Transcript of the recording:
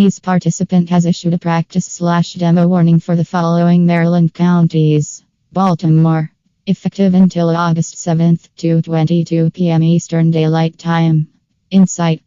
EAS participant has issued a practice/demo warning for the following Maryland counties. Baltimore. Effective until August 7th, 2:22 p.m. Eastern Daylight Time. Insight.